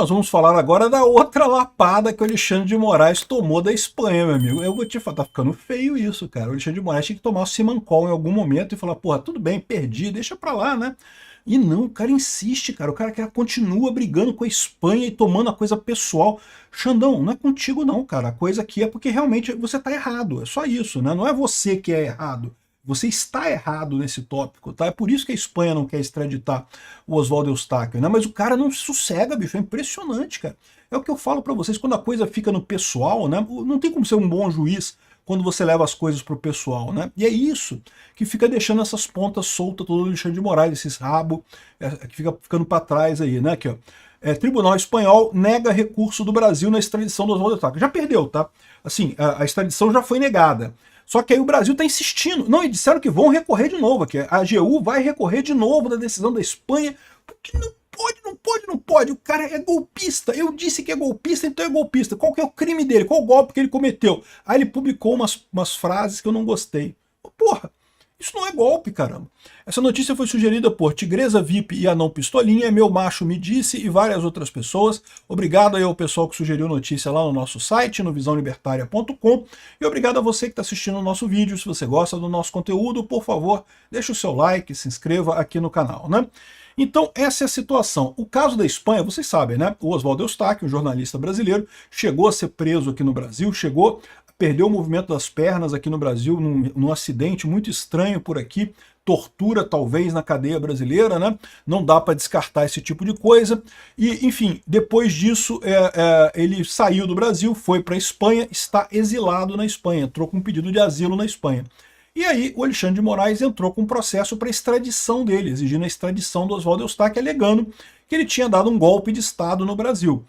Nós vamos falar agora da outra lapada que o Alexandre de Moraes tomou da Espanha, meu amigo. Eu vou te falar, tá ficando feio isso, cara. O Alexandre de Moraes tinha que tomar o Simancol em algum momento e falar, porra, tudo bem, perdi, deixa pra lá, né? E não, o cara insiste, cara. O cara continua brigando com a Espanha e tomando a coisa pessoal. Xandão, não é contigo não, cara. A coisa aqui é porque realmente você tá errado. É só isso, né? Não é você que é errado. Você está errado nesse tópico, tá? É por isso que a Espanha não quer extraditar o Oswaldo Eustáquio, né? Mas o cara não sossega, bicho, é impressionante, cara. É o que eu falo pra vocês, quando a coisa fica no pessoal, né? Não tem como ser um bom juiz quando você leva as coisas pro pessoal, né? E é isso que fica deixando essas pontas soltas todo o Alexandre de Moraes, esses rabos que fica ficando para trás aí, né? Aqui, ó. Tribunal Espanhol nega recurso do Brasil na extradição do Oswaldo Eustáquio. Já perdeu, tá? Assim, a extradição já foi negada. Só que aí o Brasil está insistindo. Não, e disseram que vão recorrer de novo aqui. A AGU vai recorrer de novo da decisão da Espanha, porque não pode, não pode, não pode. O cara é golpista. Eu disse que é golpista, então é golpista. Qual que é o crime dele? Qual o golpe que ele cometeu? Aí ele publicou umas frases que eu não gostei. Porra, isso não é golpe, caramba. Essa notícia foi sugerida por Tigresa VIP e Anão Pistolinha, Meu Macho Me Disse e várias outras pessoas. Obrigado aí ao pessoal que sugeriu notícia lá no nosso site, no visãolibertaria.com. E obrigado a você que está assistindo o nosso vídeo. Se você gosta do nosso conteúdo, por favor, deixe o seu like, se inscreva aqui no canal, né? Então, essa é a situação. O caso da Espanha, vocês sabem, né? O Oswaldo Eustáquio, um jornalista brasileiro, chegou a ser preso aqui no Brasil, perdeu o movimento das pernas aqui no Brasil num acidente muito estranho por aqui, tortura talvez na cadeia brasileira, né? Não dá para descartar esse tipo de coisa. E, enfim, depois disso ele saiu do Brasil, foi para a Espanha, está exilado na Espanha, entrou com um pedido de asilo na Espanha. E aí o Alexandre de Moraes entrou com um processo para extradição dele, exigindo a extradição do Oswaldo Eustáquio, alegando que ele tinha dado um golpe de Estado no Brasil.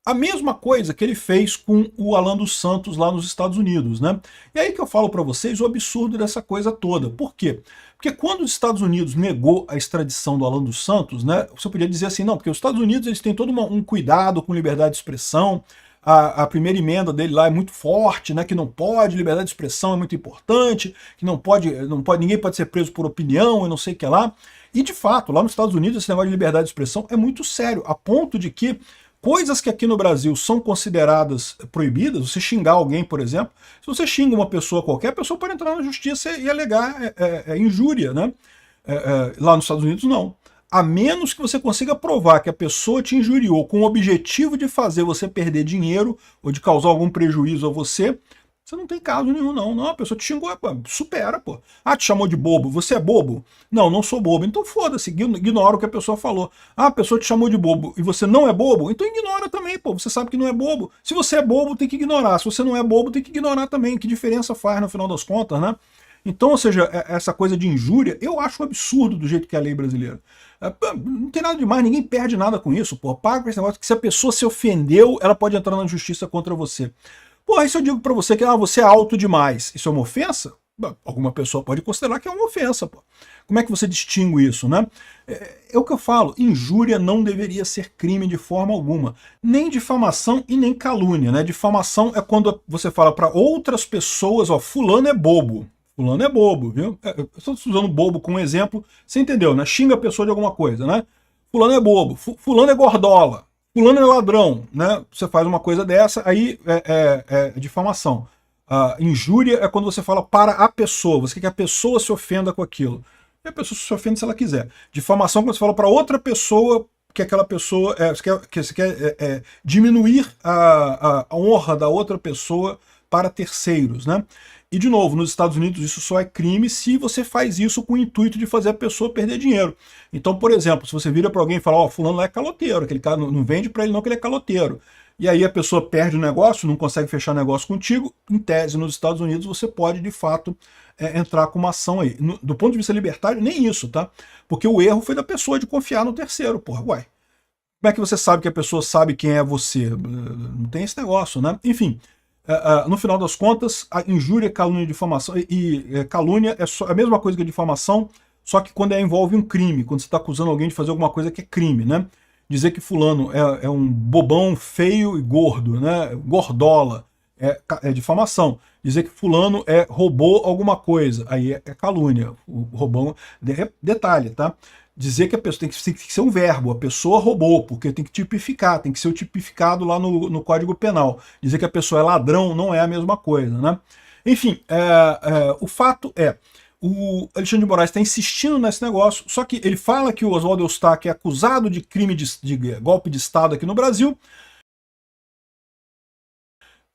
A mesma coisa que ele fez com o Alan dos Santos lá nos Estados Unidos, né? E aí que eu falo para vocês o absurdo dessa coisa toda. Por quê? Porque quando os Estados Unidos negou a extradição do Alan dos Santos, né? Você podia dizer assim, não, porque os Estados Unidos eles têm todo um cuidado com liberdade de expressão, a primeira emenda dele lá é muito forte, né? Que não pode, liberdade de expressão é muito importante, que ninguém pode ser preso por opinião e não sei o que lá. E de fato, lá nos Estados Unidos esse negócio de liberdade de expressão é muito sério, a ponto de que coisas que aqui no Brasil são consideradas proibidas, você xingar alguém, por exemplo, se você xinga uma pessoa qualquer, a pessoa pode entrar na justiça e alegar injúria, né? Lá nos Estados Unidos, não. A menos que você consiga provar que a pessoa te injuriou com o objetivo de fazer você perder dinheiro ou de causar algum prejuízo a você, você não tem caso nenhum, não. Não, a pessoa te xingou, supera, pô. Ah, te chamou de bobo. Você é bobo? Não, não sou bobo. Então foda-se, ignora o que a pessoa falou. Ah, a pessoa te chamou de bobo e você não é bobo? Então ignora também, pô. Você sabe que não é bobo. Se você é bobo, tem que ignorar. Se você não é bobo, tem que ignorar também. Que diferença faz no final das contas, né? Então, ou seja, essa coisa de injúria, eu acho um absurdo do jeito que é a lei brasileira. Não tem nada demais, ninguém perde nada com isso, pô. Paga com esse negócio que se a pessoa se ofendeu, ela pode entrar na justiça contra você. Pô, aí se eu digo pra você que você é alto demais, isso é uma ofensa? Alguma pessoa pode considerar que é uma ofensa, pô. Como é que você distingue isso, né? É o que eu falo, injúria não deveria ser crime de forma alguma. Nem difamação e nem calúnia, né? Difamação é quando você fala para outras pessoas, ó, fulano é bobo. Fulano é bobo, viu? Eu estou usando bobo como exemplo, você entendeu, né? Xinga a pessoa de alguma coisa, né? Fulano é bobo, fulano é gordola. Fulano é ladrão, né? Você faz uma coisa dessa, aí é difamação. Injúria é quando você fala para a pessoa, você quer que a pessoa se ofenda com aquilo. E a pessoa se ofende se ela quiser. Difamação é quando você fala para outra pessoa que aquela pessoa, você quer diminuir a honra da outra pessoa para terceiros, né? E, de novo, nos Estados Unidos isso só é crime se você faz isso com o intuito de fazer a pessoa perder dinheiro. Então, por exemplo, se você vira para alguém e fala, ó, fulano lá é caloteiro, aquele cara não vende para ele não que ele é caloteiro. E aí a pessoa perde o negócio, não consegue fechar negócio contigo, em tese, nos Estados Unidos você pode, de fato, entrar com uma ação aí. Do ponto de vista libertário, nem isso, tá? Porque o erro foi da pessoa de confiar no terceiro, porra, uai. Como é que você sabe que a pessoa sabe quem é você? Não tem esse negócio, né? Enfim, no final das contas, a injúria, calúnia e difamação, calúnia é a mesma coisa que a difamação, só que quando envolve um crime, quando você está acusando alguém de fazer alguma coisa que é crime, né? Dizer que fulano é um bobão feio e gordo, né? Gordola, é difamação. Dizer que fulano roubou alguma coisa, aí é calúnia. O roubão, detalhe, tá? dizer que a pessoa tem que ser um verbo, a pessoa roubou, porque tem que tipificar, tem que ser o tipificado lá no Código Penal. Dizer que a pessoa é ladrão não é a mesma coisa, né? Enfim, o fato é, o Alexandre de Moraes está insistindo nesse negócio, só que ele fala que o Oswaldo Eustáquio é acusado de crime de golpe de Estado aqui no Brasil.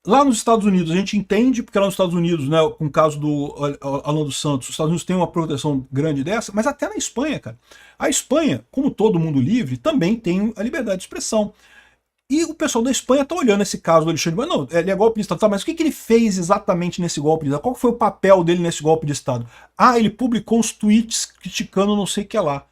Lá nos Estados Unidos a gente entende, porque lá nos Estados Unidos, né, com o caso do Alan dos Santos, os Estados Unidos têm uma proteção grande dessa, mas até na Espanha, cara. A Espanha, como todo mundo livre, também tem a liberdade de expressão. E o pessoal da Espanha está olhando esse caso do Alexandre de Moraes. Não, ele é golpe de Estado, tá, mas o que ele fez exatamente nesse golpe de Estado? Qual foi o papel dele nesse golpe de Estado? Ah, ele publicou uns tweets criticando não sei o que lá.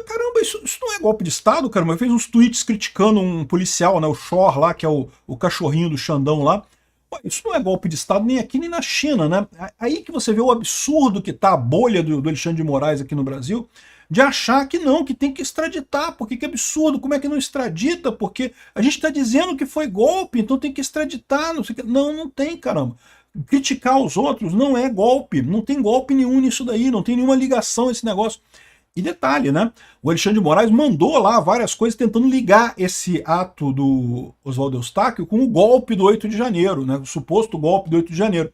Caramba, isso não é golpe de Estado, cara. Mas fez uns tweets criticando um policial, né, o Shor lá, que é o cachorrinho do Xandão lá. Pô, isso não é golpe de Estado nem aqui nem na China, né? Aí que você vê o absurdo que tá a bolha do Alexandre de Moraes aqui no Brasil, de achar que não, que tem que extraditar, porque que absurdo, como é que não extradita? Porque a gente está dizendo que foi golpe, então tem que extraditar, não sei o que. Não, não tem, caramba. Criticar os outros não é golpe, não tem golpe nenhum nisso daí, não tem nenhuma ligação esse negócio. E detalhe, né? O Alexandre de Moraes mandou lá várias coisas tentando ligar esse ato do Oswaldo Eustáquio com o golpe do 8 de janeiro, né? O suposto golpe do 8 de janeiro.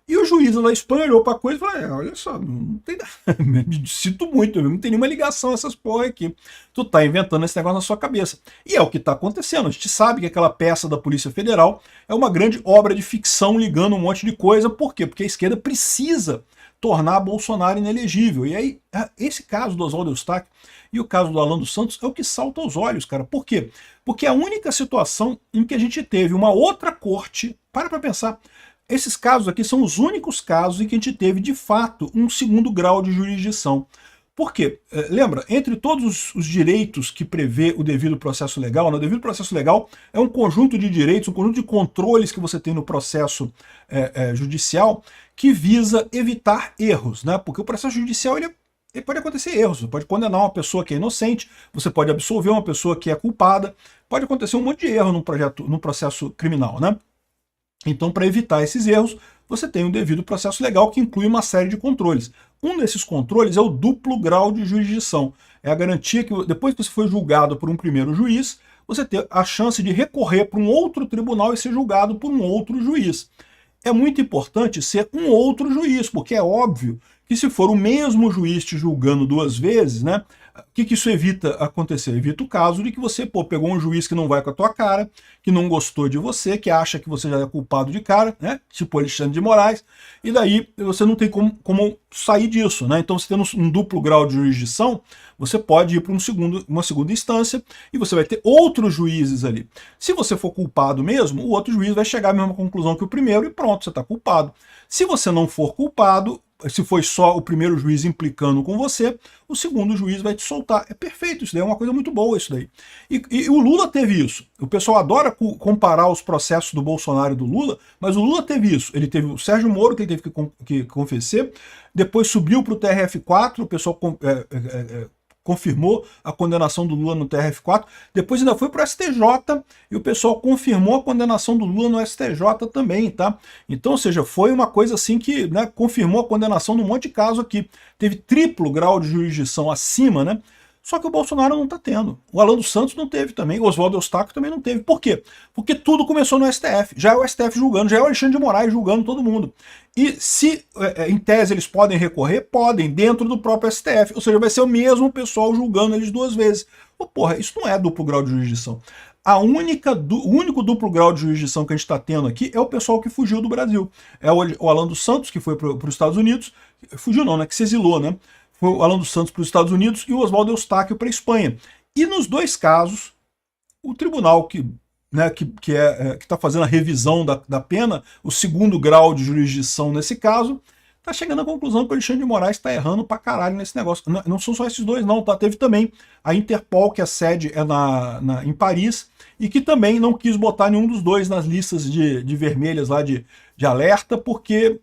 E o juiz lá da Espanha olhou para a coisa e falou: olha só, não tem nada, me sinto muito, não tem nenhuma ligação essas porra aqui. Tu tá inventando esse negócio na sua cabeça. E é o que está acontecendo. A gente sabe que aquela peça da Polícia Federal é uma grande obra de ficção ligando um monte de coisa. Por quê? Porque a esquerda precisa tornar Bolsonaro inelegível. E aí, esse caso do Oswaldo Eustáquio e o caso do Alan dos Santos é o que salta aos olhos, cara. Por quê? Porque é a única situação em que a gente teve uma outra corte, para pensar, esses casos aqui são os únicos casos em que a gente teve, de fato, um segundo grau de jurisdição. Por quê? Lembra, entre todos os direitos que prevê o devido processo legal, né, o devido processo legal é um conjunto de direitos, um conjunto de controles que você tem no processo judicial que visa evitar erros, né? Porque o processo judicial ele pode acontecer erros, você pode condenar uma pessoa que é inocente, você pode absolver uma pessoa que é culpada, pode acontecer um monte de erro no processo criminal, né? Então, para evitar esses erros, você tem um devido processo legal que inclui uma série de controles. Um desses controles é o duplo grau de jurisdição. É a garantia que depois que você foi julgado por um primeiro juiz, você tem a chance de recorrer para um outro tribunal e ser julgado por um outro juiz. É muito importante ser um outro juiz, porque é óbvio que se for o mesmo juiz te julgando duas vezes, né? O que isso evita acontecer? Evita o caso de que você pegou um juiz que não vai com a tua cara, que não gostou de você, que acha que você já é culpado de cara, né? Tipo Alexandre de Moraes, e daí você não tem como sair disso, né? Então, você tendo um duplo grau de jurisdição, você pode ir para uma segunda instância e você vai ter outros juízes ali. Se você for culpado mesmo, o outro juiz vai chegar à mesma conclusão que o primeiro e pronto, você está culpado. Se você não for culpado, se foi só o primeiro juiz implicando com você, o segundo juiz vai te soltar. É perfeito, isso daí é uma coisa muito boa, isso daí. E o Lula teve isso. O pessoal adora comparar os processos do Bolsonaro e do Lula, mas o Lula teve isso. Ele teve o Sérgio Moro, que ele teve que confessar, depois subiu para o TRF4, o pessoal confirmou a condenação do Lula no TRF4, depois ainda foi para o STJ e o pessoal confirmou a condenação do Lula no STJ também, tá? Então, ou seja, foi uma coisa assim que, né, confirmou a condenação de um monte de caso aqui. Teve triplo grau de jurisdição acima, né? Só que o Bolsonaro não está tendo. O Alan dos Santos não teve também, o Oswaldo Eustáquio também não teve. Por quê? Porque tudo começou no STF. Já é o STF julgando, já é o Alexandre de Moraes julgando todo mundo. E se, em tese, eles podem recorrer, podem, dentro do próprio STF. Ou seja, vai ser o mesmo pessoal julgando eles duas vezes. Pô, porra, isso não é duplo grau de jurisdição. O único duplo grau de jurisdição que a gente está tendo aqui é o pessoal que fugiu do Brasil. É o Alan dos Santos, que foi para os Estados Unidos. Fugiu não, né? Que se exilou, né? Foi o Alan dos Santos para os Estados Unidos e o Oswaldo Eustáquio para a Espanha. E nos dois casos, o tribunal que está fazendo a revisão da pena, o segundo grau de jurisdição nesse caso, está chegando à conclusão que o Alexandre de Moraes está errando pra caralho nesse negócio. Não são só esses dois, não, tá? Teve também a Interpol, que a sede é em Paris, e que também não quis botar nenhum dos dois nas listas de vermelhas lá de alerta, porque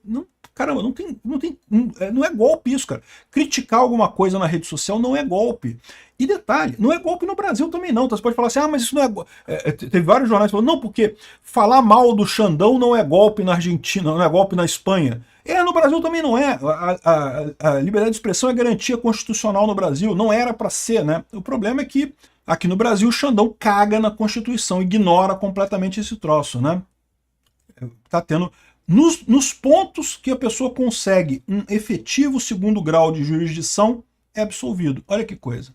caramba, não é golpe isso, cara. Criticar alguma coisa na rede social não é golpe. E detalhe, não é golpe no Brasil também não. Então você pode falar assim, ah, mas isso não é golpe. Teve vários jornais que falaram, não, porque falar mal do Xandão não é golpe na Argentina, não é golpe na Espanha. No Brasil também não é. A liberdade de expressão é garantia constitucional no Brasil. Não era para ser, né? O problema é que aqui no Brasil o Xandão caga na Constituição, ignora completamente esse troço, né? Tá tendo... Nos pontos que a pessoa consegue um efetivo segundo grau de jurisdição, é absolvido. Olha que coisa.